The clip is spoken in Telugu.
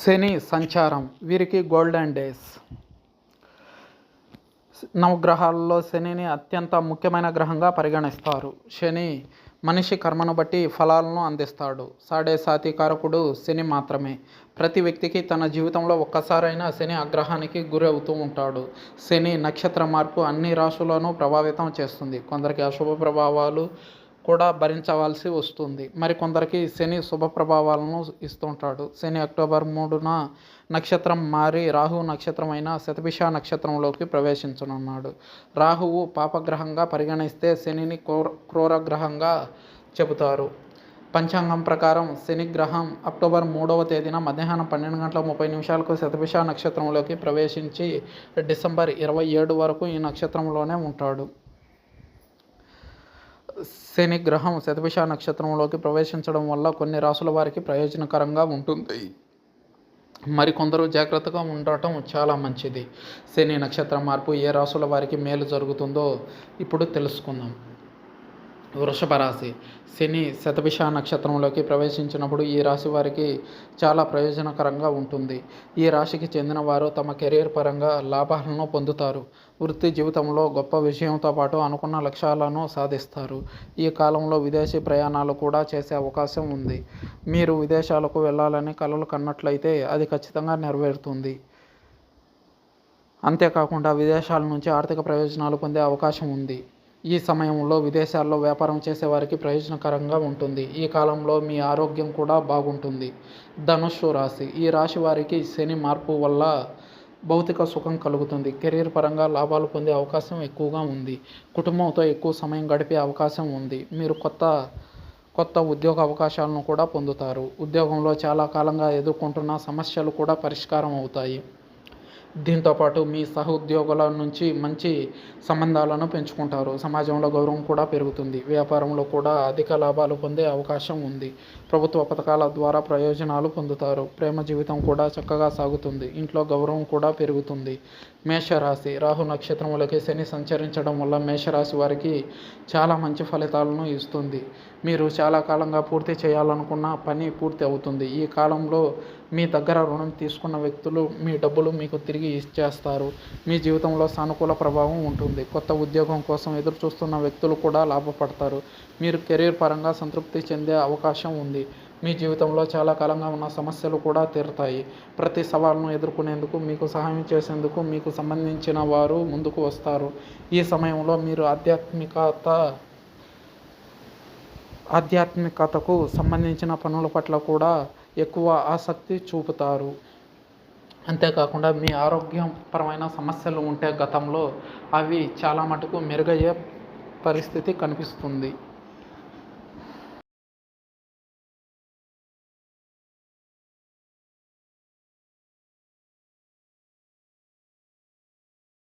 శని సంచారం వీరికి గోల్డెన్ డేస్. నవగ్రహాల్లో శనిని అత్యంత ముఖ్యమైన గ్రహంగా పరిగణిస్తారు. శని మనిషి కర్మను బట్టి ఫలాలను అందిస్తాడు. సాడే సాతి కారకుడు శని మాత్రమే. ప్రతి వ్యక్తికి తన జీవితంలో ఒక్కసారైనా శని ఆగ్రహానికి గురి అవుతూ ఉంటాడు. శని నక్షత్ర మార్పు అన్ని రాశులను ప్రభావితం చేస్తుంది. కొందరికి అశుభ ప్రభావాలు కూడా భరించవలసి వస్తుంది. మరికొందరికి శని శుభ ప్రభావాలను ఇస్తుంటాడు. శని అక్టోబర్ 3న నక్షత్రం మారి రాహు నక్షత్రమైన శతభిష నక్షత్రంలోకి ప్రవేశించనున్నాడు. రాహువు పాపగ్రహంగా పరిగణిస్తే శనిని క్రూర గ్రహంగా చెబుతారు. పంచాంగం ప్రకారం శని గ్రహం అక్టోబర్ 3వ తేదీన మధ్యాహ్నం 12:30 శతభిష నక్షత్రంలోకి ప్రవేశించి డిసెంబర్ 27 వరకు ఈ నక్షత్రంలోనే ఉంటాడు. శని గ్రహం శతభిష నక్షత్రంలోకి ప్రవేశించడం వల్ల కొన్ని రాసుల వారికి ప్రయోజనకరంగా ఉంటుంది. మరికొందరు జాగ్రత్తగా ఉండటం చాలా మంచిది. శని నక్షత్ర మార్పు ఏ రాసుల వారికి మేలు జరుగుతుందో ఇప్పుడు తెలుసుకుందాం. వృషభ రాశి. శని శతభిష నక్షత్రంలోకి ప్రవేశించినప్పుడు ఈ రాశి వారికి చాలా ప్రయోజనకరంగా ఉంటుంది. ఈ రాశికి చెందిన వారు తమ కెరీర్ పరంగా లాభాలను పొందుతారు. వృత్తి జీవితంలో గొప్ప విజయంతో పాటు అనుకున్న లక్ష్యాలను సాధిస్తారు. ఈ కాలంలో విదేశీ ప్రయాణాలు కూడా చేసే అవకాశం ఉంది. మీరు విదేశాలకు వెళ్ళాలని కలలు కన్నట్లయితే అది ఖచ్చితంగా నెరవేరుతుంది. అంతేకాకుండా విదేశాల నుంచి ఆర్థిక ప్రయోజనాలు పొందే అవకాశం ఉంది. ఈ సమయంలో విదేశాల్లో వ్యాపారం చేసేవారికి ప్రయోజనకరంగా ఉంటుంది. ఈ కాలంలో మీ ఆరోగ్యం కూడా బాగుంటుంది. ధనుస్సు రాశి. ఈ రాశి వారికి శని మార్పు వల్ల భౌతిక సుఖం కలుగుతుంది. కెరీర్ పరంగా లాభాలు పొందే అవకాశం ఎక్కువగా ఉంది. కుటుంబంతో ఎక్కువ సమయం గడిపే అవకాశం ఉంది. మీరు కొత్త ఉద్యోగ అవకాశాలను కూడా పొందుతారు. ఉద్యోగంలో చాలా కాలంగా ఎదుర్కొంటున్న సమస్యలు కూడా పరిష్కారం అవుతాయి. దీంతోపాటు మీ సహోద్యోగుల నుంచి మంచి సంబంధాలను పెంచుకుంటారు. సమాజంలో గౌరవం కూడా పెరుగుతుంది. వ్యాపారంలో కూడా అధిక లాభాలు పొందే అవకాశం ఉంది. ప్రభుత్వ పథకాల ద్వారా ప్రయోజనాలు పొందుతారు. ప్రేమ జీవితం కూడా చక్కగా సాగుతుంది. ఇంట్లో గౌరవం కూడా పెరుగుతుంది. మేషరాశి. రాహు నక్షత్రంలోకి శని సంచరించడం వల్ల మేషరాశి వారికి చాలా మంచి ఫలితాలను ఇస్తుంది. మీరు చాలా కాలంగా పూర్తి చేయాలనుకున్న పని పూర్తి అవుతుంది. ఈ కాలంలో మీ దగ్గర రుణం తీసుకున్న వ్యక్తులు మీ డబ్బులు మీకు తిరిగి ఇచ్చేస్తారు. మీ జీవితంలో సానుకూల ప్రభావం ఉంటుంది. కొత్త ఉద్యోగం కోసం ఎదురు చూస్తున్న వ్యక్తులు కూడా లాభపడతారు. మీరు కెరీర్ పరంగా సంతృప్తి చెందే అవకాశం ఉంది. మీ జీవితంలో చాలా కాలంగా ఉన్న సమస్యలు కూడా తీరుతాయి. ప్రతి సవాలును ఎదుర్కొనేందుకు మీకు సహాయం చేసేందుకు మీకు సంబంధించిన వారు ముందుకు వస్తారు. ఈ సమయంలో మీరు ఆధ్యాత్మికతకు సంబంధించిన పనుల పట్ల కూడా ఎక్కువ ఆసక్తి చూపుతారు. అంతేకాకుండా మీ ఆరోగ్యపరమైన సమస్యలు ఉంటే గతంలో అవి చాలా మటుకు మెరుగయ్యే పరిస్థితి కనిపిస్తుంది.